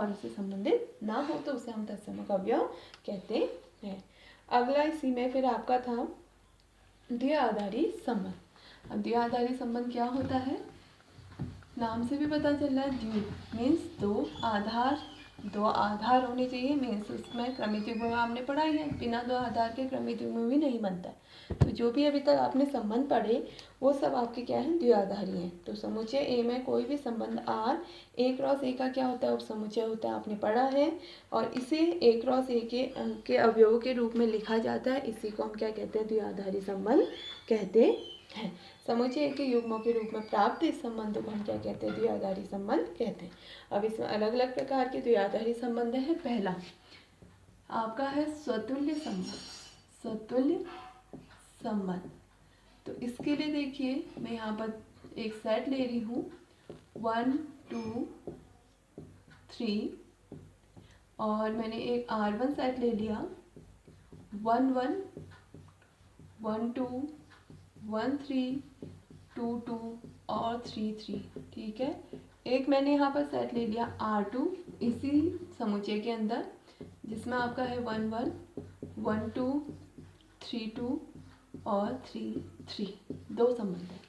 Are से संबंधित ना हो तो उसे हम तत्समक अवयव कहते हैं। अगला इसी में फिर आपका था द्विआधारी संबंध। अब द्विआधारी संबंध क्या होता है, नाम से भी पता चल रहा है, द्वि मीन्स दो आधार होने चाहिए। मीन्स उसमें क्रमिक युग्म आपने पढ़ा ही है, बिना दो आधार के क्रमिक युग्म भी नहीं बनता। तो जो भी अभी तक आपने संबंध पढ़े वो सब आपके क्या है, द्विआधारी हैं। तो समुच्चय ए में कोई भी संबंध आर ए क्रॉस ए का क्या होता है, उपसमुच्चय होता है, आपने पढ़ा है। और इसे ए क्रॉस ए के अवयवों के रूप में लिखा जाता है। इसी को हम क्या कहते हैं, द्विआधारी संबंध कहते हैं। समुच्चय ए के युग्मों के रूप में प्राप्त इस संबंध को हम क्या कहते हैं, द्विआधारी संबंध कहते हैं। अब इसमें अलग अलग प्रकार के द्विआधारी संबंध हैं। पहला आपका है स्वतुल्य संबंध। स्वतुल्य संबंध, तो इसके लिए देखिए मैं यहाँ पर एक सेट ले रही हूँ 1 2 3, और मैंने एक R1 सेट ले लिया 1 1 1 2 1 3 2 2 और 3 3, ठीक है। एक मैंने यहाँ पर सेट ले लिया R2 इसी समुच्चय के अंदर, जिसमें आपका है 1 1 1 2 3 2 और 3 3, दो संबंध है।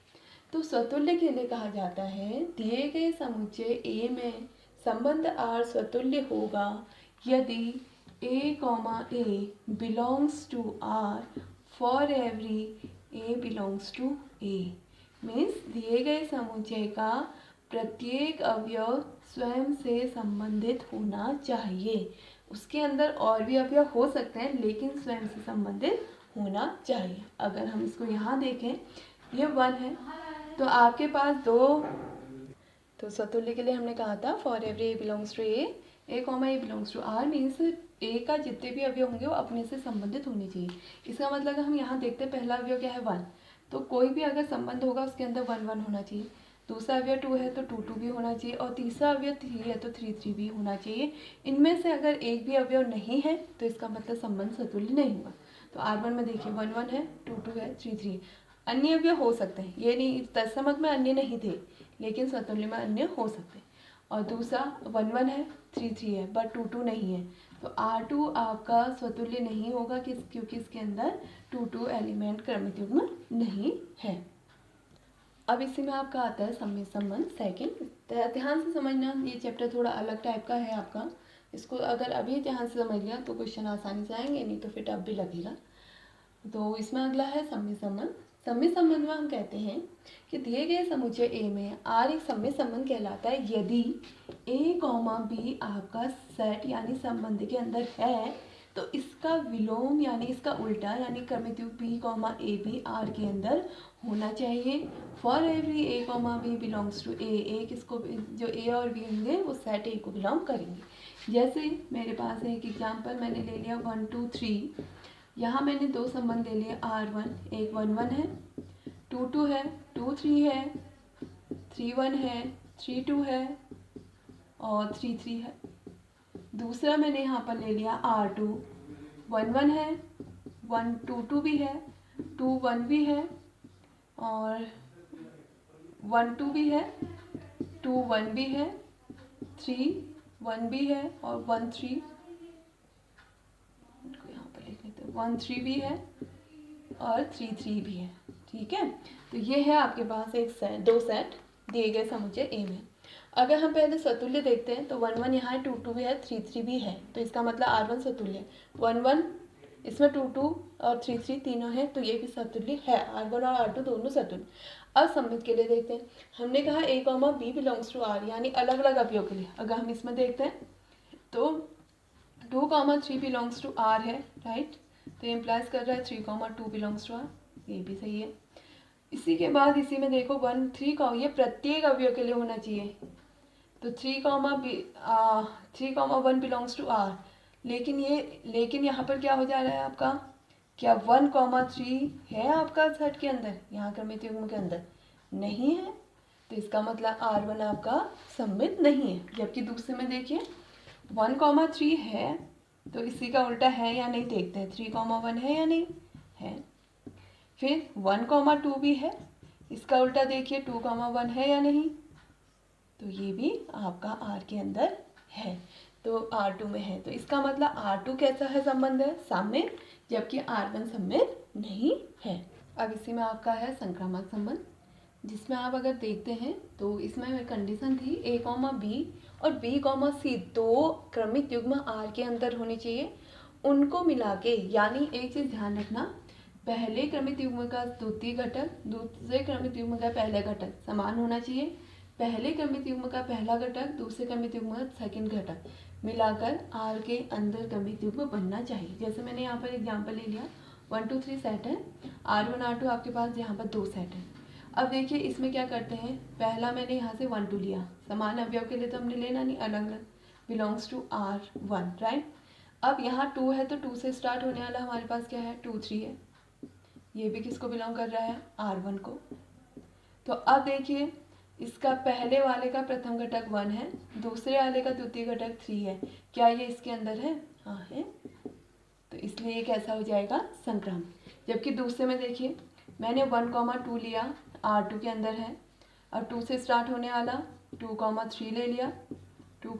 तो स्वतुल्य के लिए कहा जाता है, दिए गए समुच्चय ए में संबंध R स्वतुल्य होगा यदि A, A belongs to R for every A belongs to A। Means दिए गए समुच्चय का प्रत्येक अवयव स्वयं से संबंधित होना चाहिए। उसके अंदर और भी अवयव हो सकते हैं लेकिन स्वयं से संबंधित होना चाहिए। अगर हम इसको यहाँ देखें, ये 1 है तो आपके पास दो, तो स्वतुल्य के लिए हमने कहा था for every a belongs to A, a comma a belongs to R, means a का जितने भी अवयव होंगे वो अपने से संबंधित होने चाहिए। इसका मतलब हम यहाँ देखते हैं पहला अवयव क्या है 1, तो कोई भी अगर संबंध होगा उसके अंदर 1 1 होना चाहिए। दूसरा अवयव 2 है तो 2 2 भी होना चाहिए, और तीसरा अवयव 3 है तो 3 3 भी होना चाहिए। इनमें से अगर एक भी अवयव नहीं है तो इसका मतलब संबंध स्वतुल्य नहीं हुआ। तो R1 में देखिए 1 1 है, 2 2 है, 3 3, अन्य अवयव हो सकते हैं, ये नहीं तत्समक में अन्य नहीं थे लेकिन स्वतुल्य में अन्य हो सकते हैं। और दूसरा 1 1 है, 3 3 है, बट 2 2 नहीं है। तो R2 आपका स्वतुल्य नहीं होगा क्योंकि इसके अंदर 2 2 एलिमेंट क्रमिक युग्म नहीं है। अब इसी में आपका आता है सम्मित संबंध सेकंड। ध्यान से समझना, ये चैप्टर थोड़ा अलग टाइप का है आपका। इसको अगर अभी ध्यान से समझ लिया तो क्वेश्चन आसानी से आएंगे, नहीं तो फिर टफ भी लगेगा। तो इसमें अगला है सम्मित संबंध। सम्मित संबंध में हम कहते हैं कि दिए गए समुच्चय ए में आर एक सम्मित संबंध कहलाता है यदि ए कॉमा बी आपका सेट यानी संबंध के अंदर है तो इसका विलोम यानी इसका उल्टा यानी क्रमिक युग्म बी कॉमा ए भी आर के अंदर होना चाहिए। For every a comma b belongs to A, एक इसको जो ए और बी होंगे वो सेट ए को बिलोंग करेंगे। जैसे मेरे पास एक एग्जाम्पल मैंने ले लिया 1 2 3, यहाँ मैंने दो संबंध ले लिए R1, एक 1 1 है, 2 2 है, 2 3 है, 3 1 है, 3 2 है और 3 3 है। दूसरा मैंने यहाँ पर ले लिया R2, 1 1 है, 1 2 2 भी है, 2 1 भी है और 1 2 भी है, 2 1 भी है, 3 1 भी है और 1 3, 1 3 भी है और 3 3 भी है, ठीक है। तो ये है आपके पास एक सेट, दो सेट दिए गए समुच्चय ए में। अगर हम पहले स्वतुल्य देखते हैं तो 1 1 यहाँ है, 2 2 भी है, 3 3 भी है, तो इसका मतलब R1 स्वतुल्य, 1 1 इसमें 2 2 और 3 3 तीनों हैं तो ये भी स्वतुल्य है, R1 और R2 दोनों स्वतुल्य। अब सम्मित के लिए देखते हैं, हमने कहा a comma b belongs to R यानी अलग अलग अवयव के लिए। अगर हम इसमें देखते हैं तो 2 3 बिलोंग्स टू आर है, राइट, तो ये इम्प्लाइज कर रहा है 3 2 बिलोंग्स टू आर, ये भी सही है। इसी के बाद इसी में देखो 1 3 का ये प्रत्येक अवयव के लिए होना चाहिए, तो 3 1 बिलोंग्स टू आर, लेकिन यहाँ पर क्या हो जा रहा है आपका, क्या 1 3 है आपका सेट के अंदर, यहाँ क्रमिक युग्म के अंदर नहीं है, तो इसका मतलब R1 आपका सम्मित नहीं है। जबकि दूसरे में देखिए 1 3 है तो इसी का उल्टा है या नहीं देखते हैं, 3 1 है या नहीं है। फिर 1 2 भी है, इसका उल्टा देखिए 2 1 है या नहीं, तो ये भी आपका R के अंदर है। तो R2 में है, तो इसका मतलब R2 कैसा है संबंध है, सममित, जबकि R1 सममित नहीं है। अब इसी में आपका है संक्रामक संबंध, जिसमें आप अगर देखते हैं तो इसमें कंडीशन थी A, B और B, C दो क्रमिक युग्म R के अंदर होने चाहिए, उनको मिला के, यानी एक चीज़ ध्यान रखना, पहले क्रमिक युग्म का द्वितीय घटक दूसरे क्रमिक युग्म का पहला घटक समान होना चाहिए, पहले क्रमिक युग्म का पहला घटक दूसरे क्रमिक युग्म का सेकंड घटक मिलाकर R के अंदर क्रमिक युग्म बनना चाहिए। जैसे मैंने यहाँ पर एग्जांपल ले लिया, 1 2 3 सेट है, R1 R2 आपके पास यहाँ पर 2 सेट है। अब देखिए इसमें क्या करते हैं, पहला मैंने यहाँ से 1 2 लिया, समान अवयव के लिए तो हमने लेना नहीं, अलग अलग, बिलोंग्स टू R1, राइट। अब यहाँ 2 है तो 2 से स्टार्ट होने वाला हमारे पास क्या है, 2 3 है, ये भी किसको बिलोंग कर रहा है, R1 को। तो अब देखिए इसका पहले वाले का प्रथम घटक 1 है, दूसरे वाले का द्वितीय घटक 3 है, क्या ये इसके अंदर है, हाँ है, तो इसलिए ये कैसा हो जाएगा, संक्रामक। जबकि दूसरे में देखिए मैंने 1 2 लिया, R2 के अंदर है, और 2 से स्टार्ट होने वाला 2 3 ले लिया, 2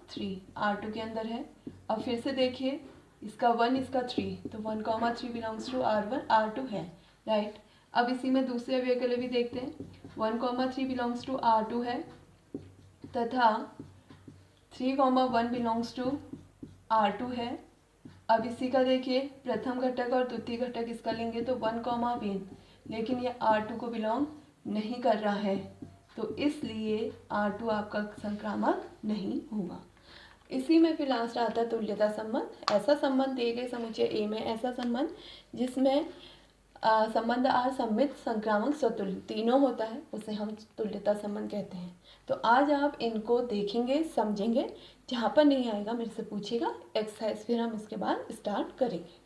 3 R2 के अंदर है। अब फिर से देखिए इसका 1 इसका 3, तो 1 3 बिलोंग्स टू R1, R2 है, राइट। अब इसी में दूसरे अवयव के लिए भी देखते हैं, 1 3 बिलोंग्स टू R2 है, तथा 3 1 बिलोंग्स टू R2 है। अब इसी का देखिए प्रथम घटक और द्वितीय घटक इसका लेंगे तो 1 1, लेकिन ये R2 को बिलोंग नहीं कर रहा है, तो इसलिए R2 आपका संक्रामक नहीं होगा। इसी में फिर लास्ट आता है तुल्यता संबंध। ऐसा संबंध दिए गए समुच्चय A में ऐसा संबंध जिसमें संबंध R सममित, संक्रामक, स्वतुल्य तीनों होता है, उसे हम तुल्यता संबंध कहते हैं। तो आज आप इनको देखेंगे, समझेंगे, जहाँ पर नहीं आएगा मेरे से पूछिएगा, एक्सरसाइज फिर हम इसके बाद स्टार्ट करेंगे।